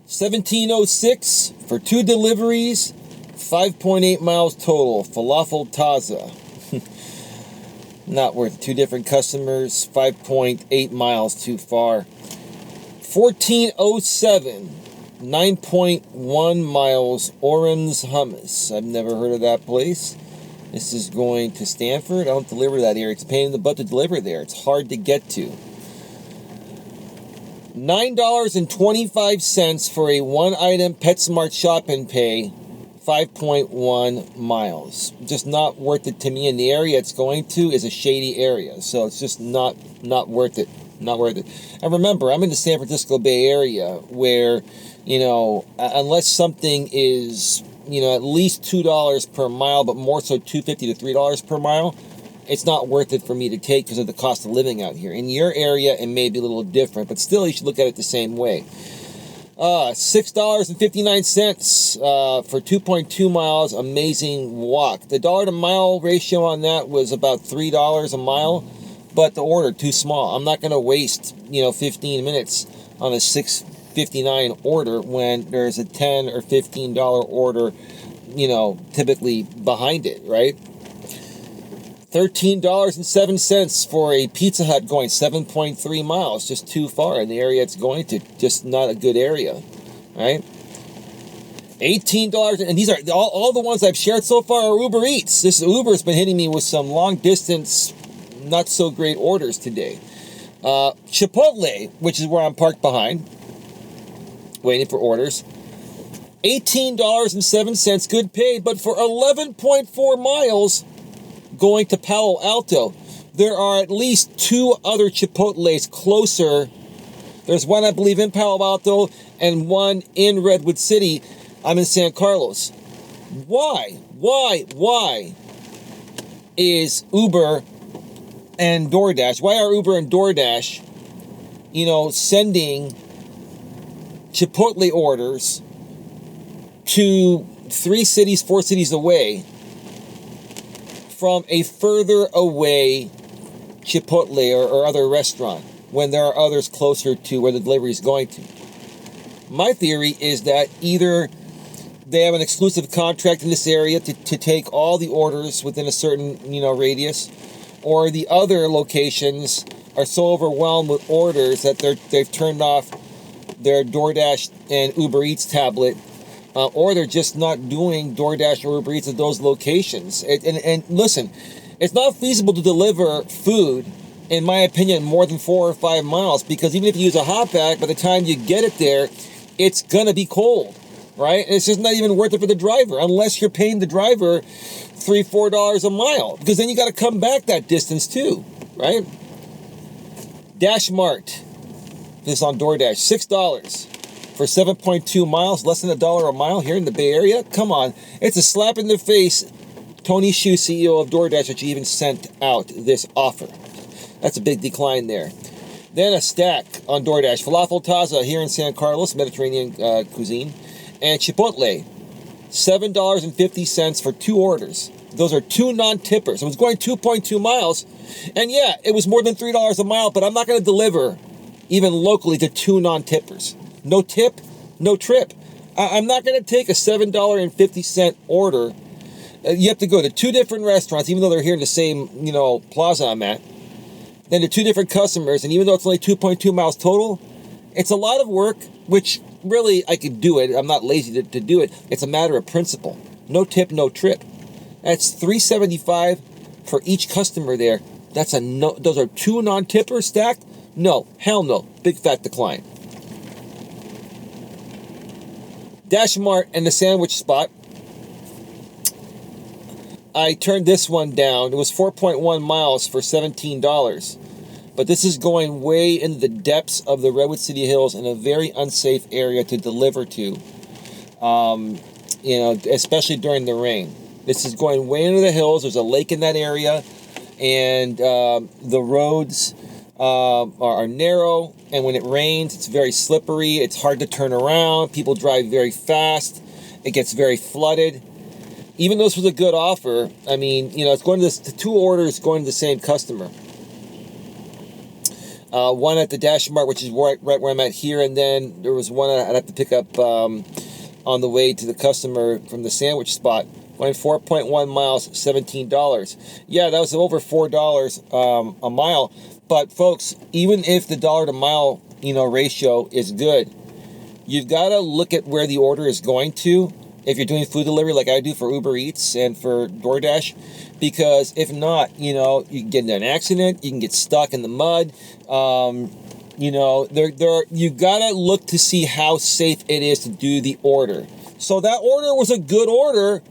$17.06 for 2 deliveries, 5.8 miles total. Falafel Taza. Not worth it. 2 different customers, 5.8 miles too far. $14.07, 9.1 miles. Oren's Hummus. I've never heard of that place. This is going to Stanford. I don't deliver that area. It's a pain in the butt to deliver there. It's hard to get to. $9.25 for a 1-item PetSmart Shop and Pay, 5.1 miles. Just not worth it to me. And the area it's going to is a shady area, so it's just not worth it. Not worth it. And remember, I'm in the San Francisco Bay Area where, unless something is, at least $2 per mile, but more so $2.50 to $3 per mile, it's not worth it for me to take because of the cost of living out here. In your area, it may be a little different, but still, you should look at it the same way. $6.59 for 2.2 miles. Amazing walk. The dollar to mile ratio on that was about $3 a mile, but the order too small. I'm not going to waste 15 minutes on a $6.59 order when there's a $10 or $15 order, typically behind it, right? $13.07 for a Pizza Hut going 7.3 miles, just too far in the area it's going to. Just not a good area, right? $18, and these are all the ones I've shared so far are Uber Eats. This Uber's been hitting me with some long distance, not so great orders today. Chipotle, which is where I'm parked behind, waiting for orders. $18.07, good pay, but for 11.4 miles going to Palo Alto. There are at least 2 other Chipotles closer. There's one, I believe, in Palo Alto and one in Redwood City. I'm in San Carlos. Why is Uber and DoorDash, why are Uber and DoorDash, sending Chipotle orders to 3 cities, 4 cities away from a further away Chipotle or other restaurant when there are others closer to where the delivery is going to? My theory is that either they have an exclusive contract in this area to take all the orders within a certain, radius, or the other locations are so overwhelmed with orders that they've turned off their DoorDash and Uber Eats tablet, or they're just not doing DoorDash or Uber Eats at those locations. And listen, it's not feasible to deliver food, in my opinion, more than 4 or 5 miles, because even if you use a hot bag, by the time you get it there, it's going to be cold, right? And it's just not even worth it for the driver, unless you're paying the driver $3, $4 a mile, because then you got to come back that distance too, right? Dash Mart, this on DoorDash, $6 for 7.2 miles, less than $1 a mile here in the Bay Area. Come on, it's a slap in the face. Tony Xu, CEO of DoorDash, that you even sent out this offer. That's a big decline there. Then a stack on DoorDash. Falafel Taza here in San Carlos, Mediterranean cuisine. And Chipotle, $7.50 for 2 orders. Those are 2 non-tippers. It was going 2.2 miles. And yeah, it was more than $3 a mile, but I'm not going to deliver even locally to 2 non-tippers. No tip, no trip. I'm not going to take a $7.50 order. You have to go to 2 different restaurants, even though they're here in the same, plaza I'm at. Then to 2 different customers, and even though it's only 2.2 miles total, it's a lot of work, which really I could do it. I'm not lazy to do it. It's a matter of principle. No tip, no trip. That's $3.75 for each customer there. That's a no. Those are 2 non-tippers stacked? No, hell no. Big fat decline. Dash Mart and the sandwich spot. I turned this one down. It was 4.1 miles for $17. But this is going way into the depths of the Redwood City Hills in a very unsafe area to deliver to, especially during the rain. This is going way into the hills. There's a lake in that area, and the roads are narrow, and when it rains, it's very slippery. It's hard to turn around. People drive very fast. It gets very flooded. Even though this was a good offer, it's going to the 2 orders going to the same customer. one at the Dash Mart, which is right where I'm at here, and then there was one I'd have to pick up on the way to the customer from the sandwich spot. Going 4.1 miles, $17. Yeah, that was over $4 a mile. But folks, even if the dollar to mile, ratio is good, you've got to look at where the order is going to if you're doing food delivery like I do for Uber Eats and for DoorDash. Because if not, you can get in an accident, you can get stuck in the mud. You gotta look to see how safe it is to do the order. So that order was a good order,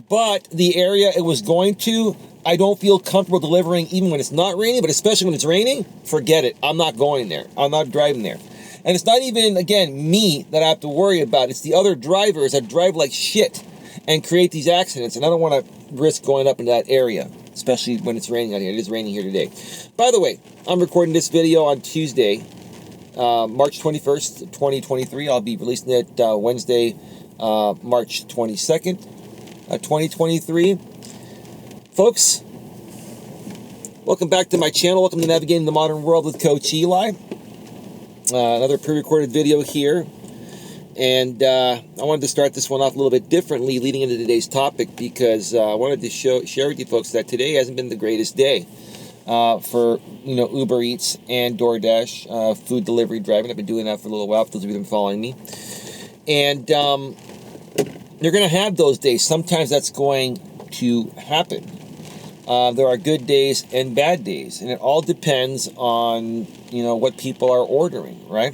but the area it was going to, I don't feel comfortable delivering even when it's not raining, but especially when it's raining, forget it. I'm not going there. I'm not driving there. And it's not even, again, me that I have to worry about. It's the other drivers that drive like shit and create these accidents. And I don't want to risk going up into that area, especially when it's raining out here. It is raining here today. By the way, I'm recording this video on Tuesday, March 21st, 2023. I'll be releasing it Wednesday, March 22nd, 2023. Folks, welcome back to my channel. Welcome to Navigating the Modern World with Coach Eli. Another pre-recorded video here. And I wanted to start this one off a little bit differently leading into today's topic because I wanted to share with you folks that today hasn't been the greatest day for Uber Eats and DoorDash food delivery driving. I've been doing that for a little while for those of you who've been following me. And you're going to have those days. Sometimes that's going to happen. There are good days and bad days, and it all depends on what people are ordering, right?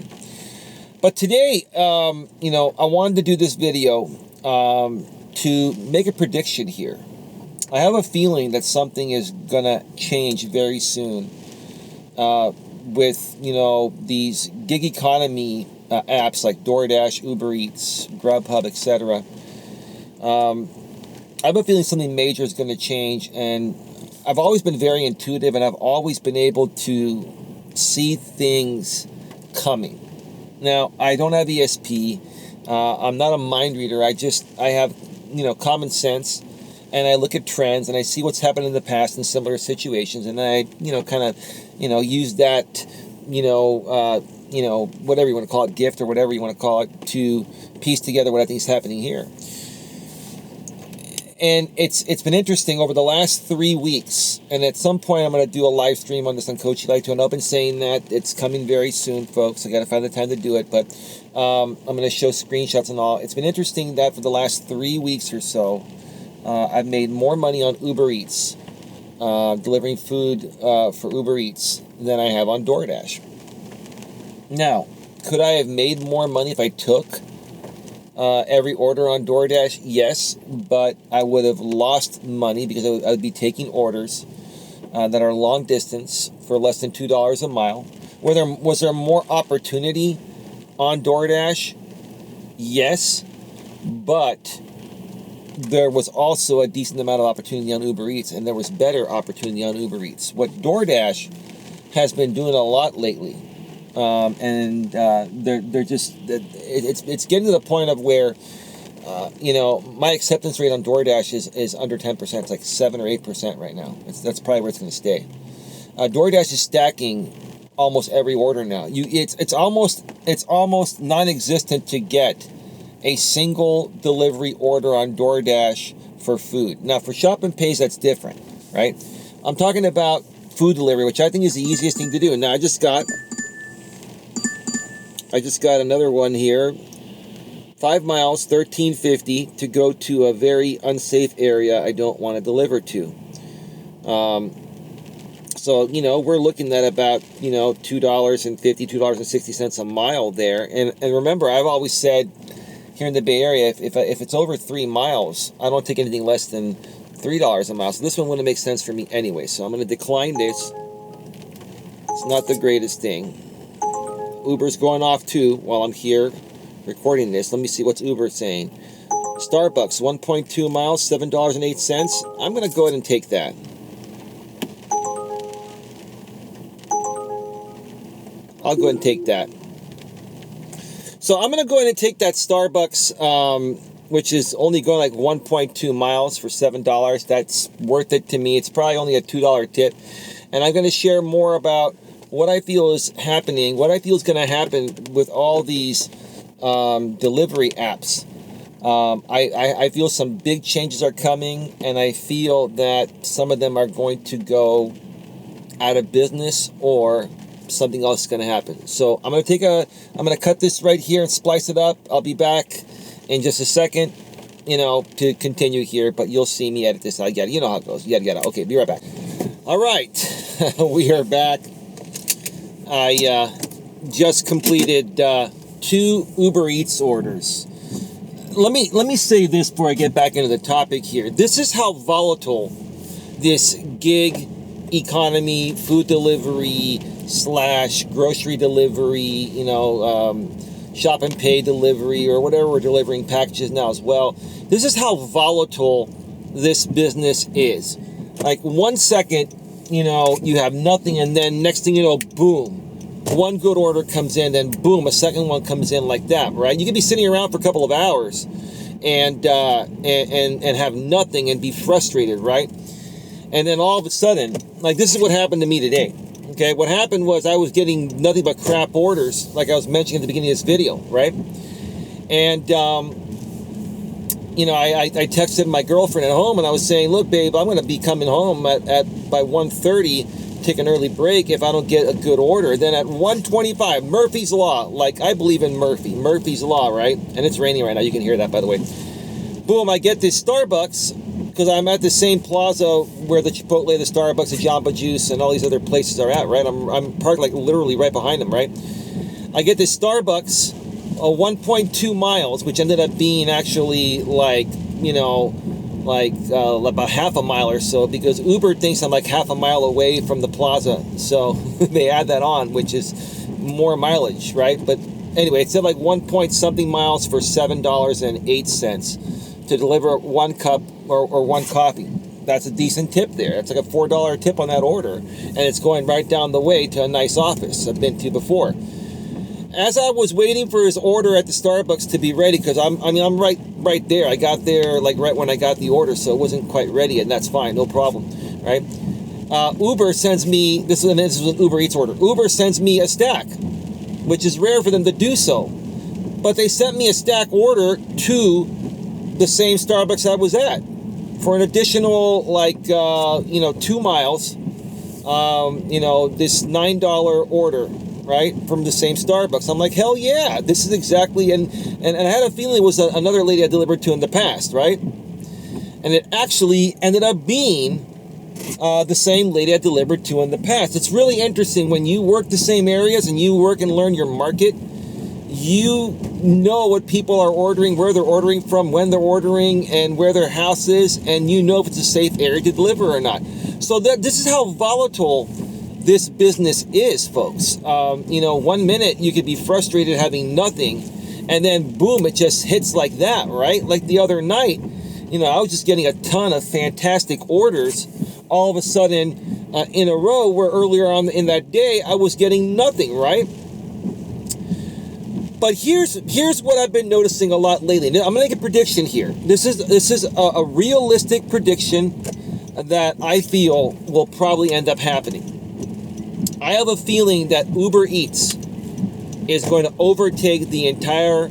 But today, I wanted to do this video to make a prediction here. I have a feeling that something is gonna change very soon with these gig economy apps like DoorDash, Uber Eats, Grubhub, etc. I have a feeling something major is going to change, and I've always been very intuitive, and I've always been able to see things coming. Now, I don't have ESP. I'm not a mind reader. I have, common sense, and I look at trends, and I see what's happened in the past in similar situations, and I, use that, whatever you want to call it, gift or whatever you want to call it, to piece together what I think is happening here. And it's been interesting over the last 3 weeks, and at some point I'm going to do a live stream on this on Coach Eli, and I've been saying that it's coming very soon, folks. I got to find the time to do it, but I'm going to show screenshots and all. It's been interesting that for the last 3 weeks or so, I've made more money on Uber Eats, delivering food for Uber Eats, than I have on DoorDash. Now, could I have made more money if I took every order on DoorDash? Yes, but I would have lost money because I would be taking orders that are long distance for less than $2 a mile. Was there more opportunity on DoorDash? Yes, but there was also a decent amount of opportunity on Uber Eats, and there was better opportunity on Uber Eats. What DoorDash has been doing a lot lately, they're just, it's getting to the point of where, my acceptance rate on DoorDash is under 10%. It's like 7 or 8% right now. That's probably where it's going to stay. DoorDash is stacking almost every order now. It's almost non-existent to get a single delivery order on DoorDash for food. Now, for Shop and Pays, that's different, right? I'm talking about food delivery, which I think is the easiest thing to do. Now, I just got another one here. 5 miles, $13.50 to go to a very unsafe area I don't want to deliver to. So, we're looking at about, $2.50, $2.60 a mile there. And remember, I've always said here in the Bay Area, if it's over 3 miles, I don't take anything less than $3 a mile. So this one wouldn't make sense for me anyway. So I'm going to decline this. It's not the greatest thing. Uber's going off too while I'm here recording this. Let me see what's Uber saying. Starbucks, 1.2 miles, $7.08. I'm going to go ahead and take that. I'll go ahead and take that. So I'm going to go ahead and take that Starbucks, which is only going like 1.2 miles for $7. That's worth it to me. It's probably only a $2 tip. And I'm going to share more about what I feel is happening, what I feel is going to happen with all these delivery apps. I feel some big changes are coming, and I feel that some of them are going to go out of business, or something else is going to happen. So I'm going to cut this right here and splice it up. I'll be back in just a second, to continue here, but you'll see me edit this. You know how it goes. Yada. Okay, be right back. All right, we are back. I just completed 2 Uber Eats orders. Let me say this before I get back into the topic here. This is how volatile this gig economy, food delivery / grocery delivery, shop and pay delivery, or whatever we're delivering packages now as well. This is how volatile this business is. Like 1 second, you have nothing, and then next thing you know, boom, one good order comes in, then boom, a second one comes in, like that, right? You could be sitting around for a couple of hours and have nothing and be frustrated, right? And then all of a sudden, like, this is what happened to me today. Okay, what happened was I was getting nothing but crap orders, like I was mentioning at the beginning of this video, right? And I texted my girlfriend at home, and I was saying, look, babe, I'm going to be coming home by 1:30, take an early break if I don't get a good order. Then at 1:25, Murphy's Law, like, I believe in Murphy's Law, right? And it's raining right now. You can hear that, by the way. Boom, I get this Starbucks, because I'm at the same plaza where the Chipotle, the Starbucks, the Jamba Juice, and all these other places are at, right? I'm parked, like, literally right behind them, right? I get this Starbucks, 1.2 miles, which ended up being actually about half a mile or so, because Uber thinks I'm like half a mile away from the plaza. So they add that on, which is more mileage, right? But anyway, it said like 1 point something miles for $7.08 to deliver 1 cup or 1 coffee. That's a decent tip there. That's like a $4 tip on that order. And it's going right down the way to a nice office I've been to before. As I was waiting for his order at the Starbucks to be ready, because I'm right there. I got there like right when I got the order, so it wasn't quite ready, and that's fine, no problem, right? Uber sends me, this is an Uber Eats order. Uber sends me a stack, which is rare for them to do so. But they sent me a stack order to the same Starbucks I was at for an additional 2 miles. This $9 order, right, from the same Starbucks. I'm like, hell yeah, this is exactly, and I had a feeling it was another lady I delivered to in the past, right? And it actually ended up being the same lady I delivered to in the past. It's really interesting when you work the same areas and you work and learn your market. You know what people are ordering, where they're ordering from, when they're ordering, and where their house is, and you know if it's a safe area to deliver or not. So this is how volatile this business is, folks. 1 minute you could be frustrated having nothing, and then boom, it just hits like that, right? Like the other night, I was just getting a ton of fantastic orders all of a sudden in a row, where earlier on in that day I was getting nothing, right? But here's what I've been noticing a lot lately. I'm gonna make a prediction here. This is a realistic prediction that I feel will probably end up happening. I have a feeling that Uber Eats is going to overtake the entire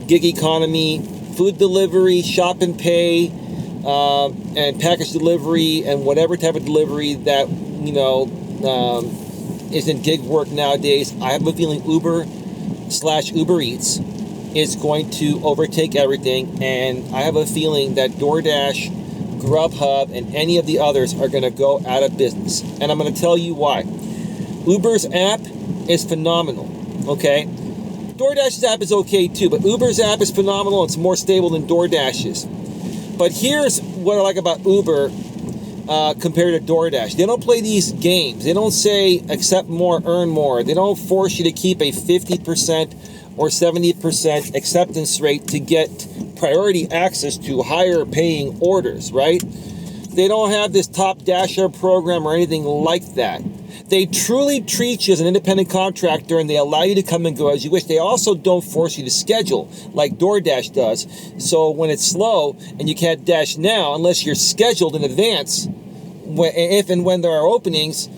gig economy, food delivery, shop and pay, and package delivery, and whatever type of delivery that, is in gig work nowadays. I have a feeling Uber/Uber Eats is going to overtake everything, and I have a feeling that DoorDash, Grubhub, and any of the others are going to go out of business. And I'm going to tell you why. Uber's app is phenomenal, okay? DoorDash's app is okay too, but Uber's app is phenomenal. It's more stable than DoorDash's. But here's what I like about Uber compared to DoorDash. They don't play these games. They don't say accept more, earn more. They don't force you to keep a 50% or 70% acceptance rate to get priority access to higher paying orders, right? They don't have this top dasher program or anything like that. They truly treat you as an independent contractor, and they allow you to come and go as you wish. They also don't force you to schedule like DoorDash does. So when it's slow and you can't dash now, unless you're scheduled in advance, if and when there are openings,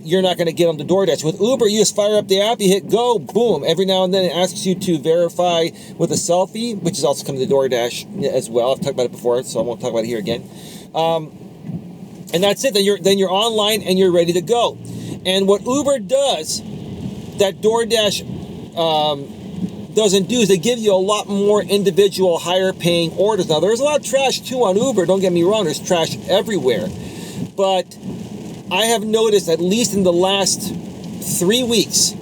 you're not going to get them to DoorDash. With Uber, you just fire up the app, you hit go, boom. Every now and then it asks you to verify with a selfie, which is also coming to DoorDash as well. I've talked about it before, so I won't talk about it here again. And that's it. Then you're online and you're ready to go. And what Uber does that DoorDash doesn't do is they give you a lot more individual higher paying orders. Now there's a lot of trash too on Uber, don't get me wrong, there's trash everywhere. But I have noticed, at least in the last 3 weeks,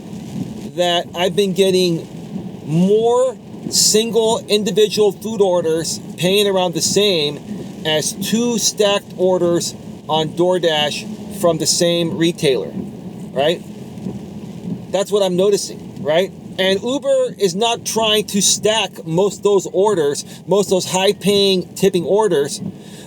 that I've been getting more single individual food orders paying around the same as 2 stacked orders on DoorDash from the same retailer, right? That's what I'm noticing, right? And Uber is not trying to stack most of those orders, most of those high-paying tipping orders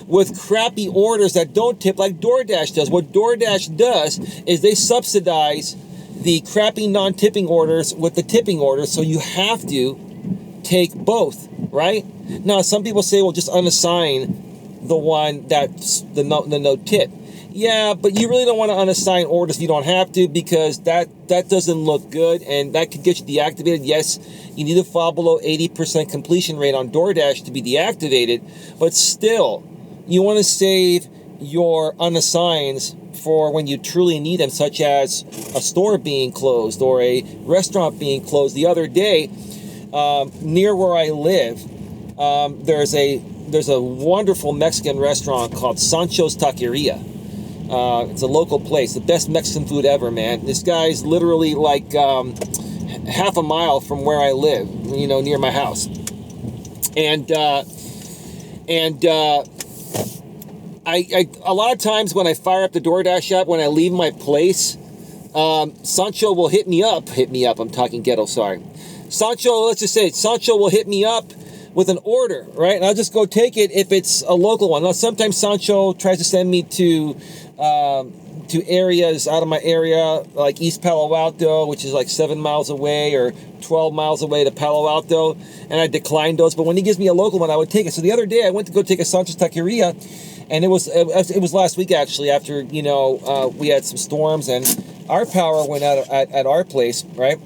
with crappy orders that don't tip like DoorDash does. What DoorDash does is they subsidize the crappy non-tipping orders with the tipping orders, so you have to take both, right? Now, some people say, well, just unassign the one that's the no tip. Yeah, but you really don't want to unassign orders if you don't have to, because that doesn't look good and that could get you deactivated. Yes, you need to fall below 80% completion rate on DoorDash to be deactivated, but still, you want to save your unassigns for when you truly need them, such as a store being closed or a restaurant being closed. The other day, near where I live, there's a wonderful Mexican restaurant called Sancho's Taqueria. It's a local place, the best Mexican food ever, man. This guy's literally like half a mile from where I live, near my house. And I a lot of times when I fire up the DoorDash app, when I leave my place, Sancho will hit me up, I'm talking ghetto, sorry. Sancho will hit me up with an order, right? And I'll just go take it if it's a local one. Now, sometimes Sancho tries to send me to areas out of my area, like East Palo Alto, which is like 7 miles away, or 12 miles away to Palo Alto, and I declined those. But when he gives me a local one, I would take it. So the other day, I went to go take a Sancho's Taqueria, and it was last week, actually, after, we had some storms, and our power went out at our place, right?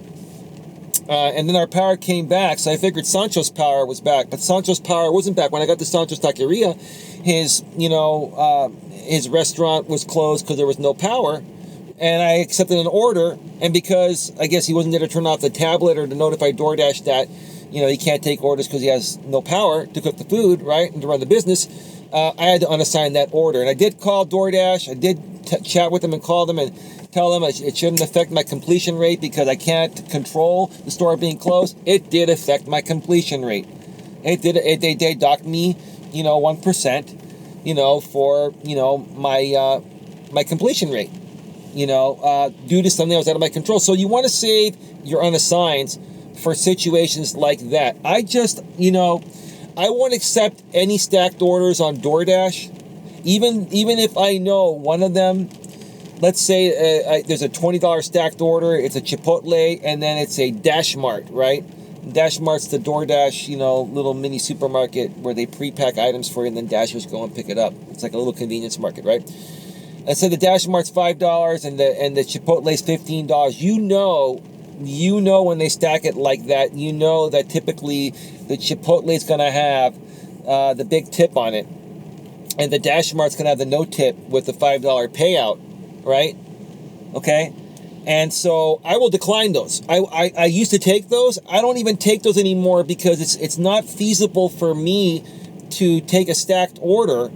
And then our power came back, so I figured Sancho's power was back, but Sancho's power wasn't back. When I got to Sancho's Taqueria, his restaurant was closed because there was no power, and I accepted an order, and because I guess he wasn't there to turn off the tablet or to notify DoorDash that, he can't take orders because he has no power to cook the food, right, and to run the business, I had to unassign that order. And I did call DoorDash, I did chat with them and call them and tell them it shouldn't affect my completion rate because I can't control the store being closed. It did affect my completion rate. They docked me, 1%, for, my completion rate, due to something that was out of my control. So you want to save your unassigns for situations like that. I won't accept any stacked orders on DoorDash, even if I know one of them. Let's say there's a $20 stacked order, it's a Chipotle, and then it's a Dash Mart, right? Dash Mart's the DoorDash, little mini supermarket where they pre-pack items for you, and then Dashers go and pick it up. It's like a little convenience market, right? And so the Dash Mart's $5 and the Chipotle's $15. You know when they stack it like that, that typically the Chipotle's going to have the big tip on it, and the Dash Mart's going to have the no tip with the $5 payout, right? Okay? And so I will decline those. I used to take those. I don't even take those anymore because it's not feasible for me to take a stacked order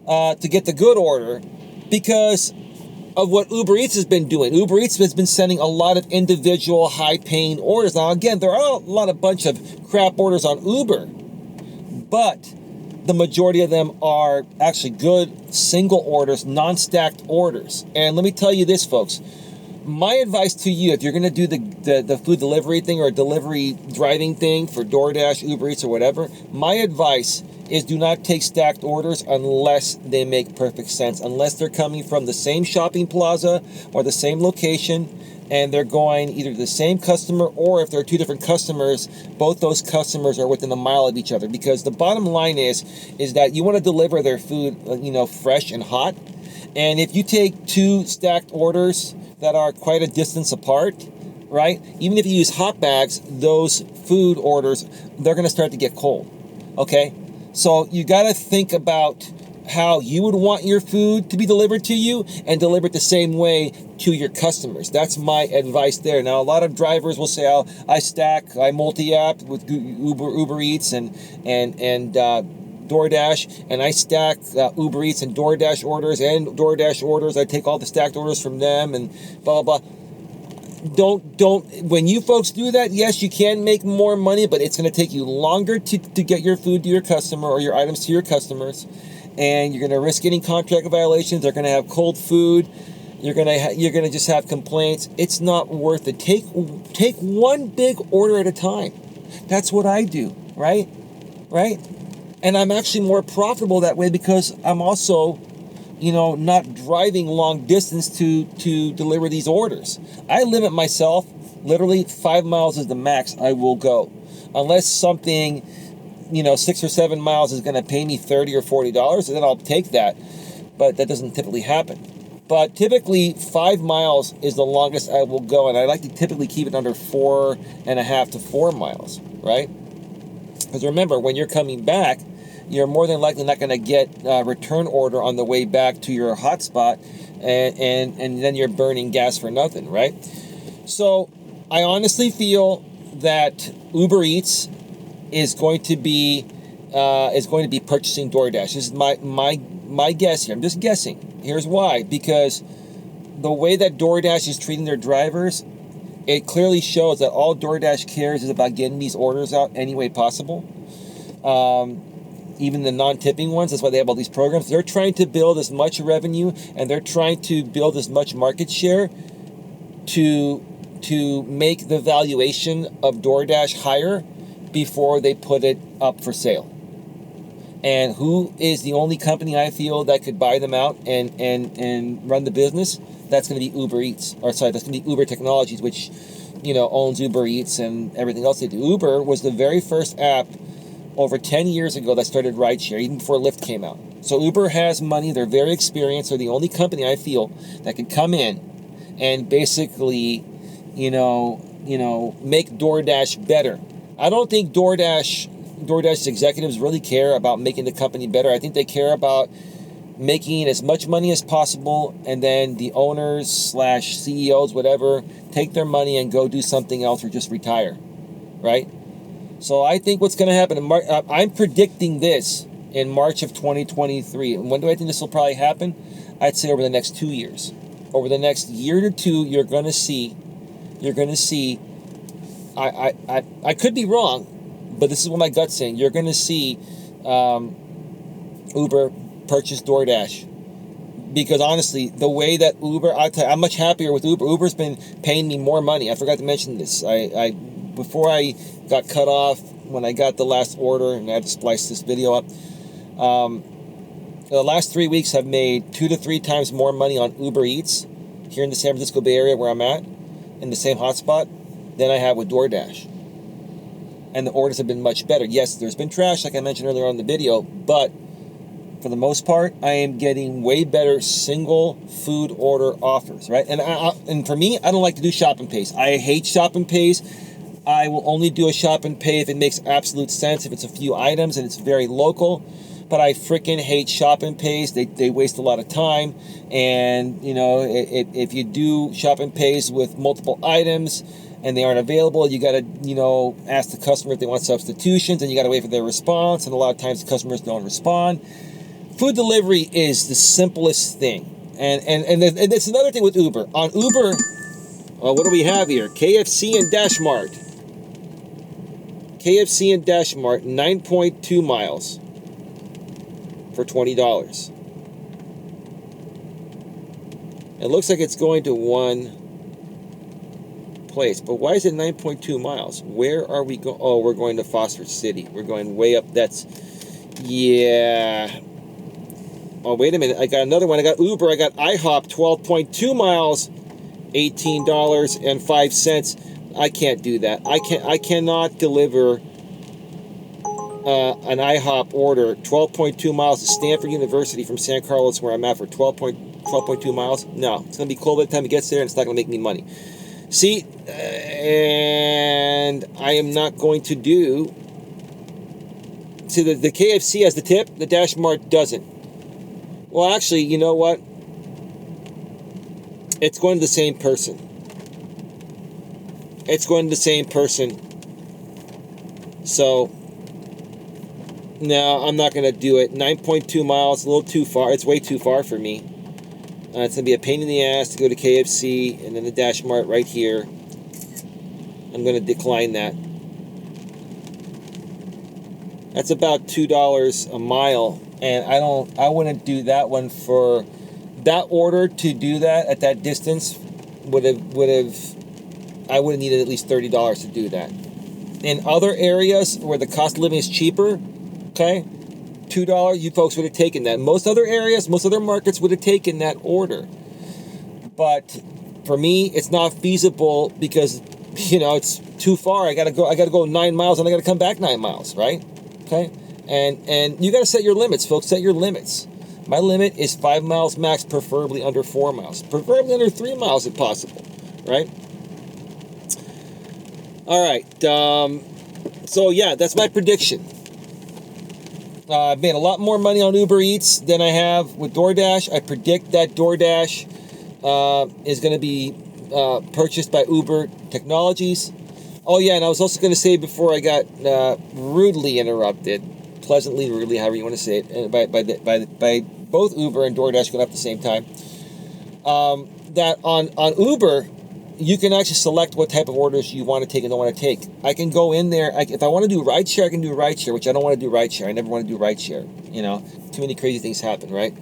to get the good order because of what Uber Eats has been doing. Uber Eats has been sending a lot of individual high-paying orders. Now, again, there are a bunch of crap orders on Uber, but the majority of them are actually good single orders, non-stacked orders. And let me tell you this, folks. My advice to you, if you're going to do the food delivery thing or a delivery driving thing for DoorDash, Uber Eats, or whatever, my advice is do not take stacked orders unless they make perfect sense, unless they're coming from the same shopping plaza or the same location, and they're going either to the same customer, or if there are two different customers, both those customers are within a mile of each other. Because the bottom line is that you want to deliver their food, fresh and hot. And if you take two stacked orders that are quite a distance apart, right? Even if you use hot bags, those food orders, they're going to start to get cold. Okay? So you got to think about how you would want your food to be delivered to you and delivered the same way to your customers. That's my advice there. Now, a lot of drivers will say, "Oh, I multi-app with Uber Eats and DoorDash, and I stack Uber Eats and DoorDash orders. I take all the stacked orders from them and blah, blah, blah." Don't, when you folks do that, yes, you can make more money, but it's going to take you longer to get your food to your customer or your items to your customers. And you're going to risk getting contract violations. They're going to have cold food. You're going to just have complaints. It's not worth it. Take one big order at a time. That's what I do, right? And I'm actually more profitable that way because I'm also, not driving long distance to deliver these orders. I limit myself. Literally 5 miles is the max I will go, unless something 6 or 7 miles is going to pay me $30 or $40, and then I'll take that. But that doesn't typically happen. But typically 5 miles is the longest I will go, and I like to typically keep it under 4.5 to 4 miles, right? Because remember, when you're coming back, you're more than likely not going to get a return order on the way back to your hotspot, and then you're burning gas for nothing, right? So I honestly feel that Uber Eats is going to be purchasing DoorDash. This is my guess here. I'm just guessing. Here's why. Because the way that DoorDash is treating their drivers, it clearly shows that all DoorDash cares is about getting these orders out any way possible. Even the non-tipping ones, that's why they have all these programs. They're trying to build as much revenue and they're trying to build as much market share to make the valuation of DoorDash higher before they put it up for sale. And who is the only company I feel that could buy them out and run the business? That's going to be Uber Eats. That's going to be Uber Technologies, which owns Uber Eats and everything else they do. Uber was the very first app over 10 years ago that started rideshare, even before Lyft came out. So Uber has money. They're very experienced. They're the only company I feel that could come in and basically, make DoorDash better. I don't think DoorDash's executives really care about making the company better. I think they care about making as much money as possible, and then the owners / CEOs, whatever, take their money and go do something else or just retire, right? So I think what's going to happen, I'm predicting this in March of 2023. And when do I think this will probably happen? I'd say over the next 2 years. Over the next year to two, you're going to see, I could be wrong, but this is what my gut's saying. You're going to see Uber purchase DoorDash. Because honestly, the way that Uber, I'm much happier with Uber. Uber's been paying me more money. I forgot to mention this. Before I got cut off, when I got the last order, and I had to splice this video up, the last 3 weeks I've made 2 to 3 times more money on Uber Eats here in the San Francisco Bay Area where I'm at, in the same hotspot, than I have with DoorDash. And the orders have been much better. Yes, there's been trash, like I mentioned earlier on in the video, but for the most part, I am getting way better single food order offers, right? And for me, I don't like to do shop and pays. I hate shop and pays. I will only do a shop and pay if it makes absolute sense, if it's a few items and it's very local. But I freaking hate shop and pays. They waste a lot of time. And, if you do shop and pays with multiple items and they aren't available, you got to, ask the customer if they want substitutions, and you got to wait for their response. And a lot of times the customers don't respond. Food delivery is the simplest thing. And it's another thing with Uber. On Uber, what do we have here? KFC and Dash Mart. KFC and Dash Mart, 9.2 miles for $20. It looks like it's going to one place, but why is it 9.2 miles? Where are we going? Oh, we're going to Foster City. We're going way up. Yeah. Oh, wait a minute. I got another one. I got Uber. I got IHOP, 12.2 miles, $18.05. I can't do that. I cannot deliver an IHOP order 12.2 miles to Stanford University from San Carlos, where I'm at, for $12.2. 12.2 miles. No, it's going to be cold by the time it gets there, and it's not going to make me money. See, and I am not going to do... See, the KFC has the tip, the Dash Mart doesn't. Well, actually, you know what? It's going to the same person. It's going to the same person. So, no, I'm not going to do it. 9.2 miles, a little too far. It's way too far for me. It's going to be a pain in the ass to go to KFC and then the Dash Mart right here. I'm going to decline that. That's about $2 a mile, and I wouldn't do that one for that order. To do that at that distance I would have needed at least $30 to do that. In other areas where the cost of living is cheaper, okay, $2, you folks would have taken that. Most other areas, most other markets would have taken that order. But for me, it's not feasible because, it's too far. I gotta go 9 miles and I gotta come back 9 miles, right? Okay? And you gotta set your limits, folks. Set your limits. My limit is 5 miles max, preferably under 4 miles. Preferably under 3 miles if possible, right? All right. So, yeah, that's my prediction. I've made a lot more money on Uber Eats than I have with DoorDash. I predict that DoorDash is going to be purchased by Uber Technologies. Oh, yeah, and I was also going to say before I got rudely interrupted, pleasantly, rudely, however you want to say it, by both Uber and DoorDash going up at the same time, that on Uber, you can actually select what type of orders you want to take and don't want to take. I can go in there. If I want to do rideshare, I can do rideshare, which I don't want to do rideshare. I never want to do rideshare. Too many crazy things happen, right?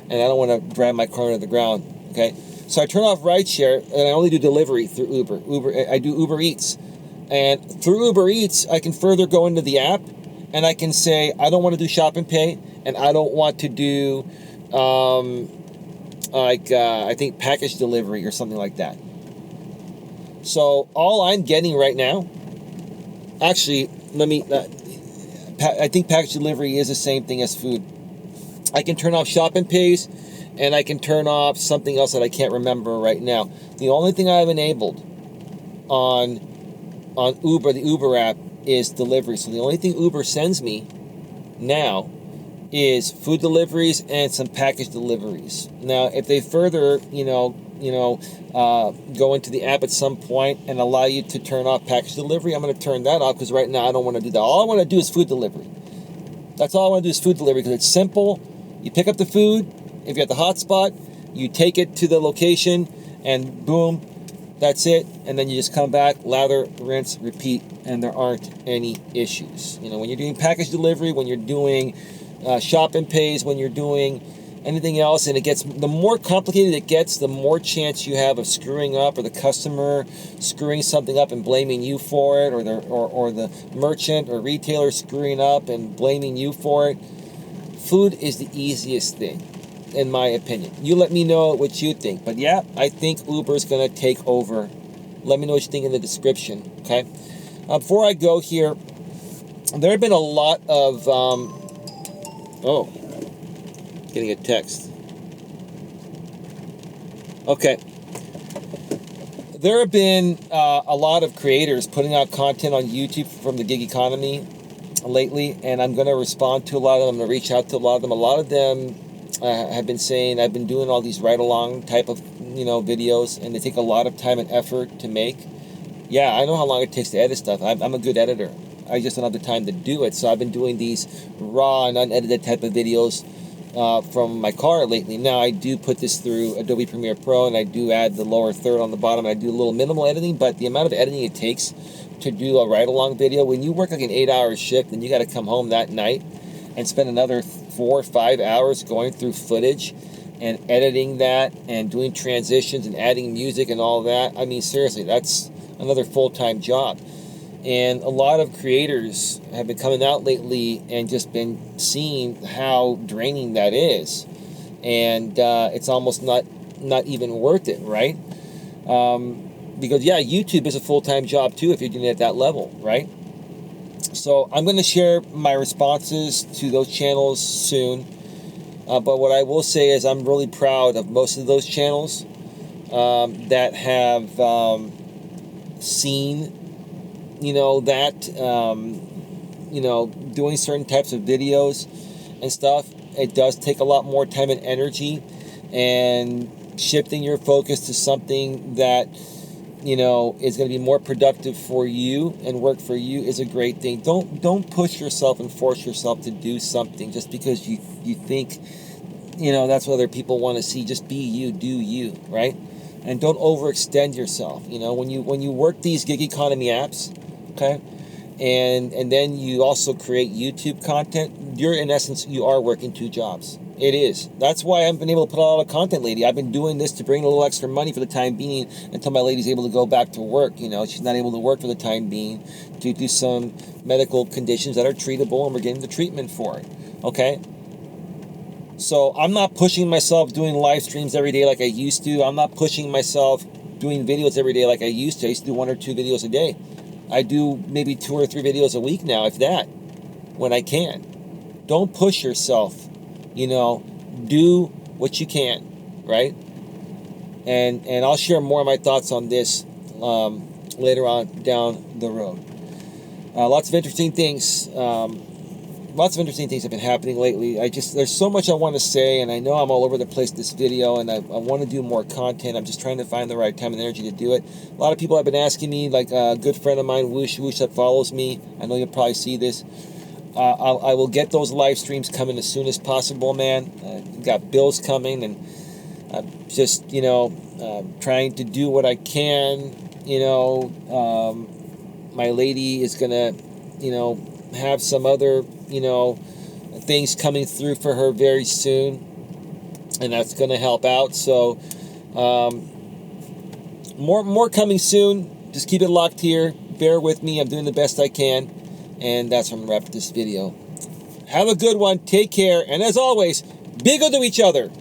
And I don't want to drive my car into the ground, okay? So I turn off rideshare, and I only do delivery through Uber. I do Uber Eats. And through Uber Eats, I can further go into the app, and I can say, I don't want to do shop and pay, and I don't want to do, I think, package delivery or something like that. So all I'm getting right now, actually, I think package delivery is the same thing as food. I can turn off shop and pays, and I can turn off something else that I can't remember right now. The only thing I have enabled on Uber, the Uber app, is delivery. So the only thing Uber sends me now is food deliveries and some package deliveries. Now, if they further, go into the app at some point and allow you to turn off package delivery, I'm going to turn that off because right now I don't want to do that. All I want to do is food delivery. That's all I want to do is food delivery because it's simple. You pick up the food. If you're at the hotspot, you take it to the location and boom, that's it. And then you just come back, lather, rinse, repeat, and there aren't any issues. When you're doing package delivery, when you're doing shop and pays, when you're doing anything else, and the more complicated it gets, the more chance you have of screwing up, or the customer screwing something up and blaming you for it, or the merchant or retailer screwing up and blaming you for it. Food is the easiest thing, in my opinion. You let me know what you think. But yeah, I think Uber is going to take over. Let me know what you think in the description, okay? Before I go here, there have been a lot of... getting a text. Okay. There have been a lot of creators putting out content on YouTube from the gig economy lately, and I'm going to respond to a lot of them. I'm going to reach out to a lot of them. A lot of them have been saying, I've been doing all these ride-along type of videos, and they take a lot of time and effort to make. Yeah, I know how long it takes to edit stuff. I'm a good editor. I just don't have the time to do it, so I've been doing these raw and unedited type of videos from my car lately. Now, I do put this through Adobe Premiere Pro, and I do add the lower third on the bottom, and I do a little minimal editing, but the amount of editing it takes to do a ride-along video, when you work like an 8-hour shift, and you got to come home that night and spend another 4 or 5 hours going through footage and editing that and doing transitions and adding music and all that. I mean, seriously, that's another full-time job. And a lot of creators have been coming out lately and just been seeing how draining that is. And it's almost not even worth it, right? Because, yeah, YouTube is a full-time job, too, if you're doing it at that level, right? So I'm going to share my responses to those channels soon. But what I will say is I'm really proud of most of those channels that have seen, doing certain types of videos and stuff. It does take a lot more time and energy, and shifting your focus to something that is going to be more productive for you and work for you is a great thing. Don't push yourself and force yourself to do something just because you think that's what other people want to see. Just be you, do you, right? And don't overextend yourself. When you work these gig economy apps, okay, and then you also create YouTube content, in essence you are working 2 jobs. It is. That's why I haven't been able to put a lot of content lately. I've been doing this to bring a little extra money for the time being until my lady's able to go back to work. She's not able to work for the time being due to some medical conditions that are treatable, and we're getting the treatment for it. Okay? So I'm not pushing myself doing live streams every day like I used to. I'm not pushing myself doing videos every day like I used to. I used to do 1 or 2 videos a day. I do maybe 2 or 3 videos a week now, if that, when I can. Don't push yourself. Do what you can, right? And I'll share more of my thoughts on this later on down the road. Lots of interesting things. Lots of interesting things have been happening lately. There's so much I want to say, and I know I'm all over the place this video, and I want to do more content. I'm just trying to find the right time and energy to do it. A lot of people have been asking me, like a good friend of mine, Woosh that follows me. I know you'll probably see this. I will get those live streams coming as soon as possible, man. Got bills coming, and I'm just, trying to do what I can. My lady is going to, have some other, things coming through for her very soon, and that's going to help out. So, more coming soon. Just keep it locked here. Bear with me. I'm doing the best I can. And that's where I'm going to wrap this video. Have a good one. Take care. And as always, be good to each other.